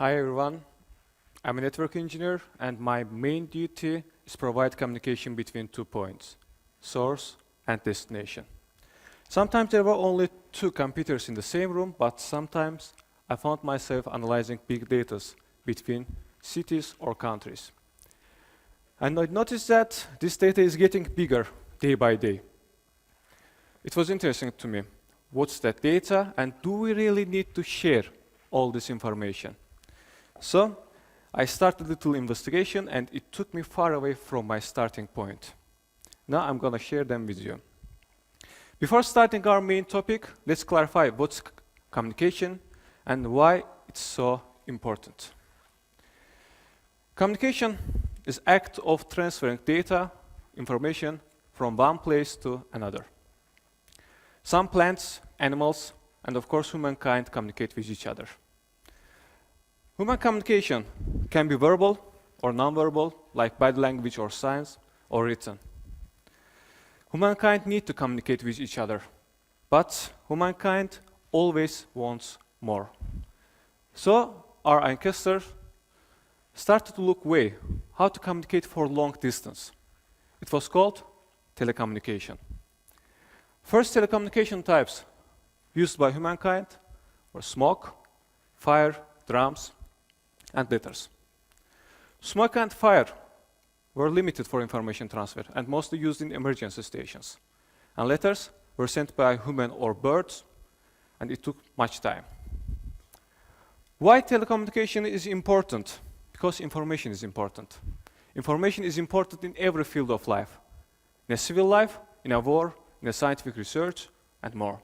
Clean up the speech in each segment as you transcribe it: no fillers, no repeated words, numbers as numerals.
Hi everyone, I'm a network engineer and my main duty is provide communication between 2 points, source and destination. Sometimes there were only 2 computers in the same room, but sometimes I found myself analyzing big data between cities or countries. And I noticed that this data is getting bigger day by day. It was interesting to me. What's that data and do we really need to share all this information? So I started a little investigation and it took me far away from my starting point. Now I'm going to share them with you. Before starting our main topic, let's clarify what's communication and why it's so important. Communication is act of transferring data, information from one place to another. Some plants, animals, and of course humankind communicate with each other. Human communication can be verbal or non-verbal, like body language or signs, or written. Humankind need to communicate with each other, but humankind always wants more. So our ancestors started to look way how to communicate for long distance. It was called telecommunication. First telecommunication types used by humankind were smoke, fire, drums, and letters. Smoke and fire were limited for information transfer and mostly used in emergency stations. And letters were sent by human or birds, and it took much time. Why telecommunication is important? Because information is important. Information is important in every field of life. In a civil life, in a war, in a scientific research, and more.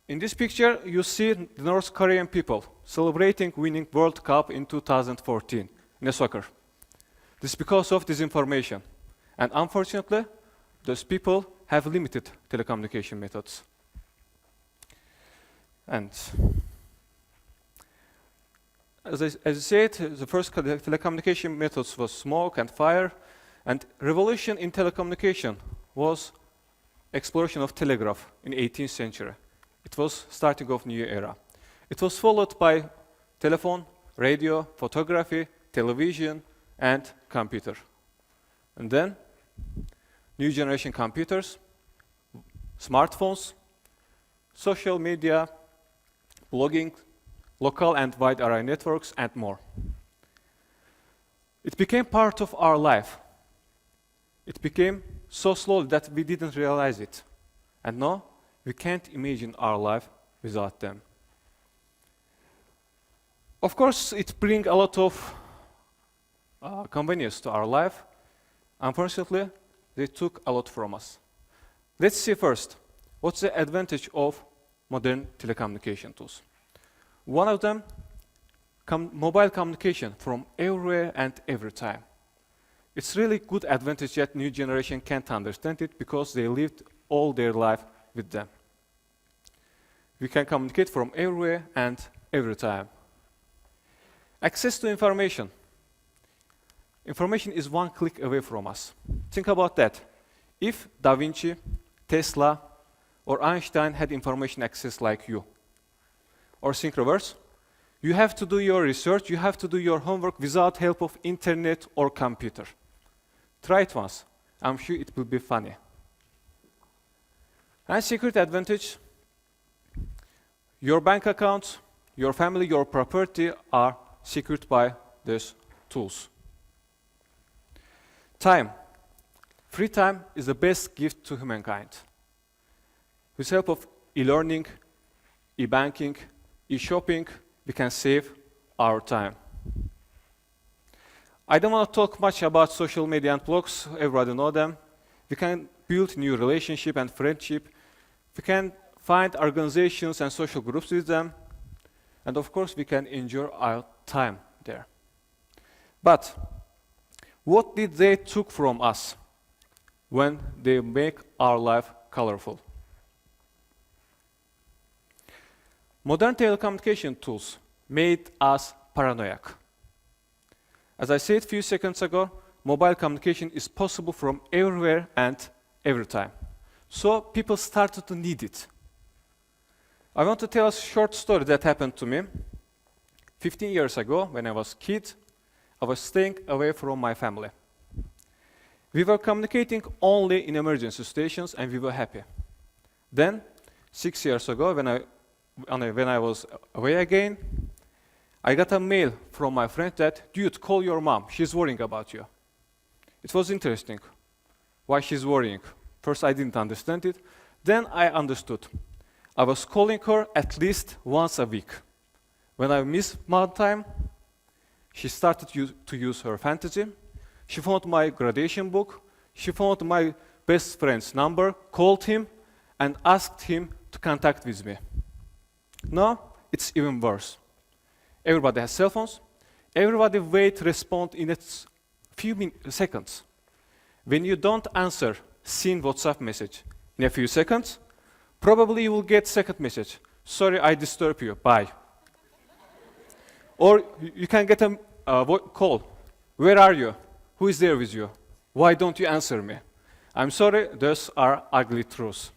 In this picture, you see the North Korean people celebrating winning World Cup in 2014 in a soccer. This is because of this information. And unfortunately, those people have limited telecommunication methods. And as I said, the first telecommunication methods was smoke and fire. And revolution in telecommunication was exploration of telegraph in 18th century. It was starting of new era. It was followed by telephone, radio, photography, television, and computer. And then, new generation computers, smartphones, social media, blogging, local and wide array networks, and more. It became part of our life. It became so slowly that we didn't realize it. And now, we can't imagine our life without them. Of course, it brings a lot of convenience to our life. Unfortunately, they took a lot from us. Let's see first, what's the advantage of modern telecommunication tools? One of them, mobile communication from everywhere and every time. It's really good advantage that new generation can't understand it because they lived all their life with them. We can communicate from everywhere and every time. Access to information. Information is one click away from us. Think about that. If Da Vinci, Tesla, or Einstein had information access like you, or think reverse, you have to do your research, you have to do your homework without help of internet or computer. Try it once. I'm sure it will be funny. And secret advantage, your bank accounts, your family, your property are secured by these tools. Time. Free time is the best gift to humankind. With the help of e-learning, e-banking, e-shopping, we can save our time. I don't want to talk much about social media and blogs, everybody know them. We can build new relationship and friendship. We can find organizations and social groups with them. And of course, we can enjoy our time there. But what did they took from us when they make our life colorful? Modern telecommunication tools made us paranoid. As I said a few seconds ago, mobile communication is possible from everywhere and every time. So people started to need it. I want to tell a short story that happened to me. 15 years ago, when I was a kid, I was staying away from my family. We were communicating only in emergency situations, and we were happy. Then, 6 years ago, when I was away again, I got a mail from my friend that, dude, call your mom, she's worrying about you. It was interesting, why she's worrying. First, I didn't understand it. Then I understood. I was calling her at least once a week. When I missed one time, she started to use her fantasy. She found my graduation book. She found my best friend's number, called him, and asked him to contact with me. Now, it's even worse. Everybody has cell phones. Everybody respond in a few seconds. When you don't answer seen WhatsApp message in a few seconds, probably you will get second message. Sorry, I disturb you, bye. Or you can get a call. Where are you? Who is there with you? Why don't you answer me? I'm sorry, those are ugly truths.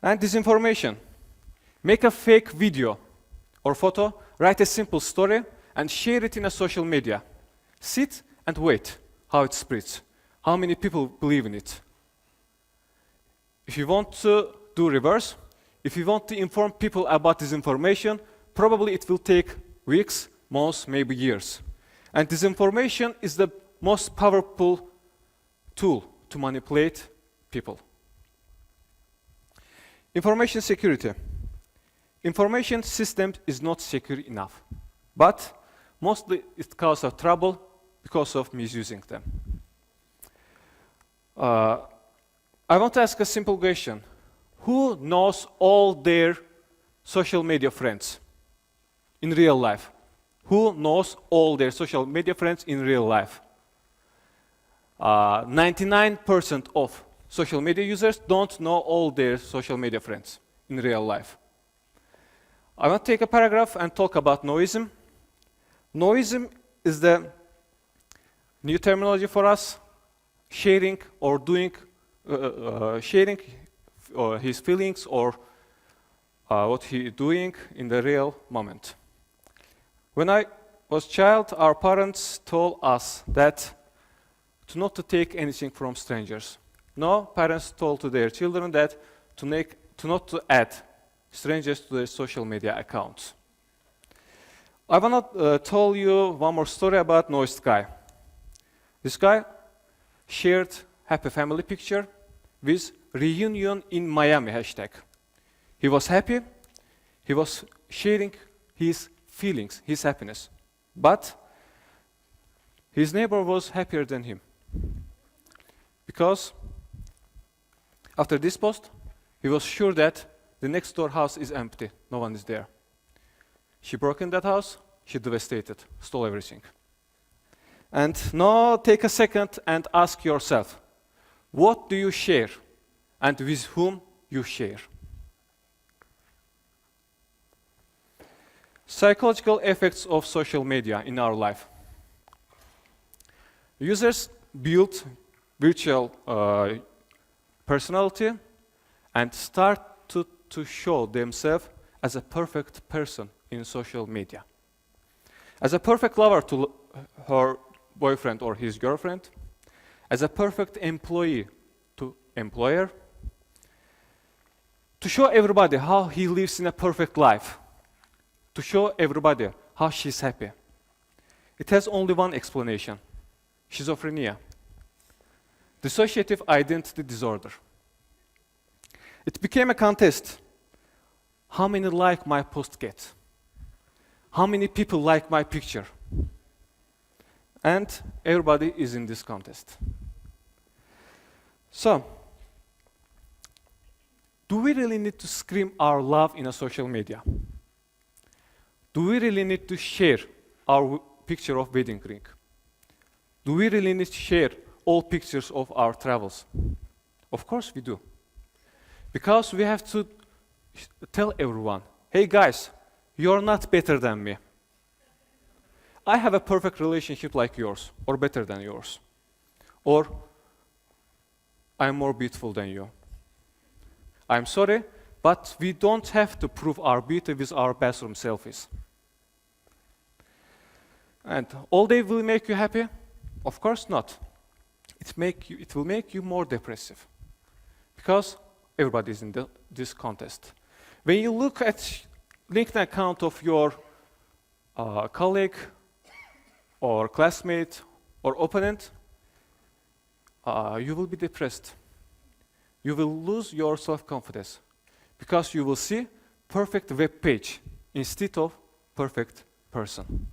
And disinformation. Make a fake video or photo, write a simple story, and share it in a social media. Sit and wait how it spreads, how many people believe in it. If you want to do reverse, if you want to inform people about this information, probably it will take weeks, months, maybe years. And disinformation is the most powerful tool to manipulate people. Information security. Information system is not secure enough, but mostly it causes trouble because of misusing them. I want to ask a simple question. Who knows all their social media friends in real life? Who knows all their social media friends in real life? 99% of social media users don't know all their social media friends in real life. I want to take a paragraph and talk about noism. Noism is the new terminology for us, sharing or doing, sharing his feelings or what he is doing in the real moment. When I was a child, our parents told us that not to take anything from strangers. No, parents told to their children that not to add strangers to their social media accounts. I want to tell you one more story about Noise Guy. This guy shared happy family picture with reunion in Miami hashtag. He was happy. He was sharing his feelings, his happiness. But his neighbor was happier than him. Because after this post, he was sure that the next door house is empty. No one is there. She broke in that house. She devastated, stole everything. And now take a second and ask yourself, what do you share and with whom you share? Psychological effects of social media in our life. Users build virtual personality and start to show themselves as a perfect person in social media. As a perfect lover to her boyfriend or his girlfriend, as a perfect employee to employer, to show everybody how he lives in a perfect life, to show everybody how she's happy. It has only one explanation: schizophrenia, dissociative identity disorder. It became a contest. How many like my post get? How many people like my picture? And everybody is in this contest. So, do we really need to scream our love in a social media? Do we really need to share our picture of wedding ring? Do we really need to share all pictures of our travels? Of course we do. Because we have to tell everyone, hey guys, you're not better than me. I have a perfect relationship like yours, or better than yours. Or, I'm more beautiful than you. I'm sorry, but we don't have to prove our beauty with our bathroom selfies. And all day will make you happy? Of course not. It will make you more depressive. Because everybody is in this contest. When you look at LinkedIn account of your colleague or classmate or opponent, you will be depressed. You will lose your self-confidence because you will see perfect web page instead of perfect person.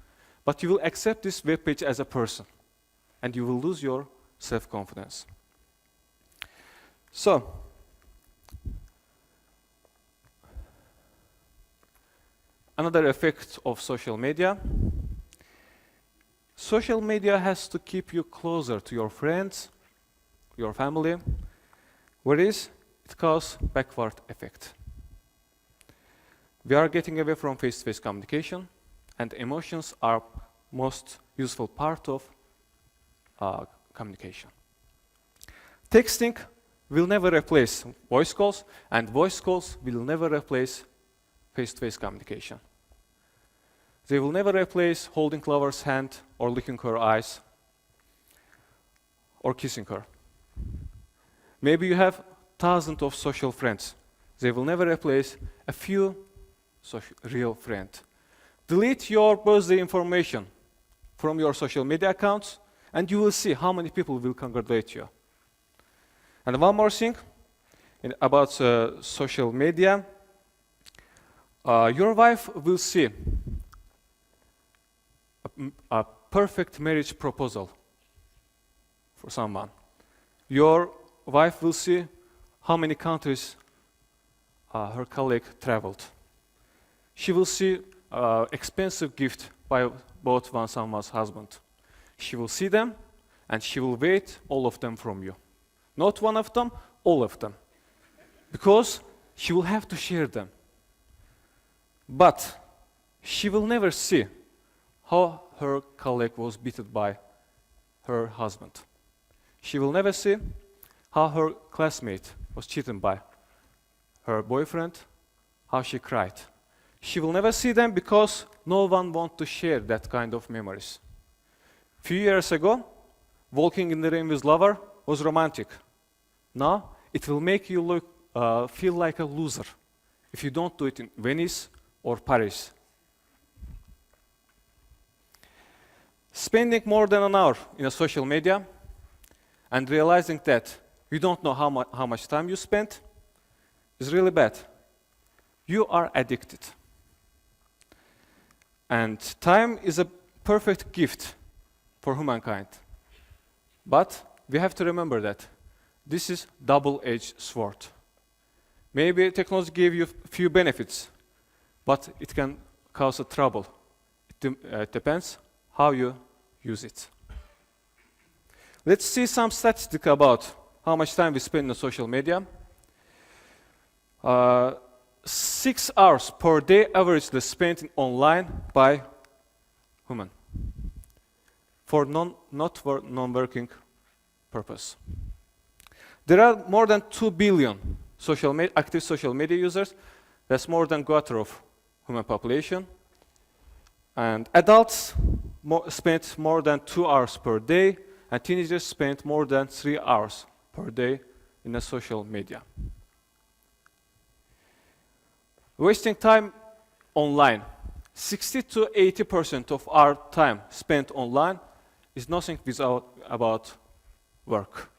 But you will accept this web page as a person and you will lose your self-confidence. So, another effect of social media. Social media has to keep you closer to your friends, your family, whereas it causes backward effect. We are getting away from face-to-face communication, and emotions are most useful part of communication. Texting will never replace voice calls, and voice calls will never replace face-to-face communication. They will never replace holding lover's hand or licking her eyes or kissing her. Maybe you have thousands of social friends. They will never replace a few real friends. Delete your birthday information from your social media accounts and you will see how many people will congratulate you. And one more thing about social media. Your wife will see a perfect marriage proposal for someone. Your wife will see how many countries her colleague traveled. She will see expensive gift by both someone's husband. She will see them and she will wait all of them from you. Not one of them, all of them. Because she will have to share them. But she will never see how her colleague was beaten by her husband. She will never see how her classmate was cheated by her boyfriend, how she cried. She will never see them because no one wants to share that kind of memories. Few years ago, walking in the rain with lover was romantic. Now, it will make you feel like a loser if you don't do it in Venice or Paris. Spending more than an hour in a social media and realizing that you don't know how much time you spent is really bad. You are addicted. And time is a perfect gift for humankind. But we have to remember that this is double-edged sword. Maybe technology gave you few benefits, but it can cause a trouble. It depends how you use it. Let's see some statistics about how much time we spend on social media. 6 hours per day averagely spent online by human, not for non-working purpose. There are more than 2 billion active social media users. That's more than a quarter of human population. And adults spend more than 2 hours per day, and teenagers spend more than 3 hours per day in the social media. Wasting time online. 60 to 80% of our time spent online is nothing about work.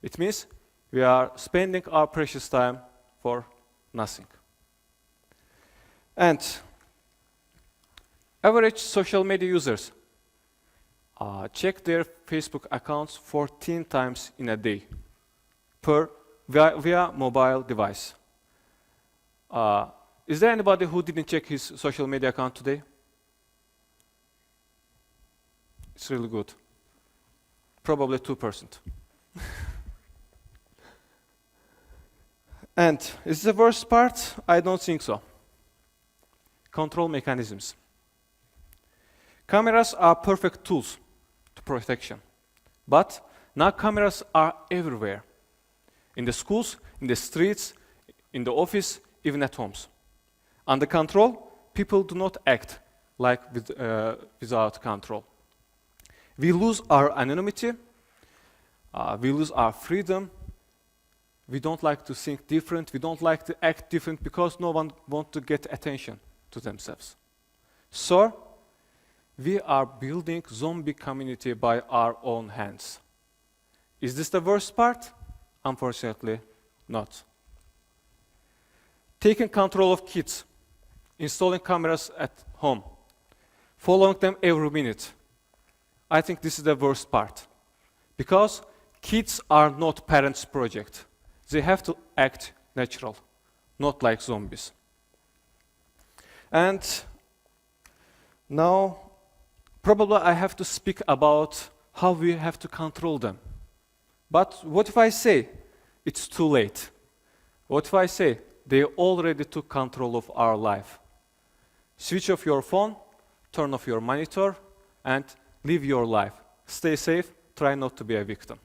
It means we are spending our precious time for nothing. And average social media users check their Facebook accounts 14 times in a day via mobile device. Is there anybody who didn't check his social media account today? It's really good. Probably 2%. And is the worst part? I don't think so. Control mechanisms. Cameras are perfect tools to protection. But now cameras are everywhere. In the schools, in the streets, in the office, even at homes. Under control, people do not act like without control. We lose our anonymity, we lose our freedom, we don't like to think different, we don't like to act different because no one wants to get attention to themselves. So, we are building zombie community by our own hands. Is this the worst part? Unfortunately, not. Taking control of kids, installing cameras at home, following them every minute. I think this is the worst part. Because kids are not parents' project. They have to act natural, not like zombies. And now, probably I have to speak about how we have to control them. But what if I say it's too late? What if I say they already took control of our life? Switch off your phone, turn off your monitor, and live your life. Stay safe, try not to be a victim.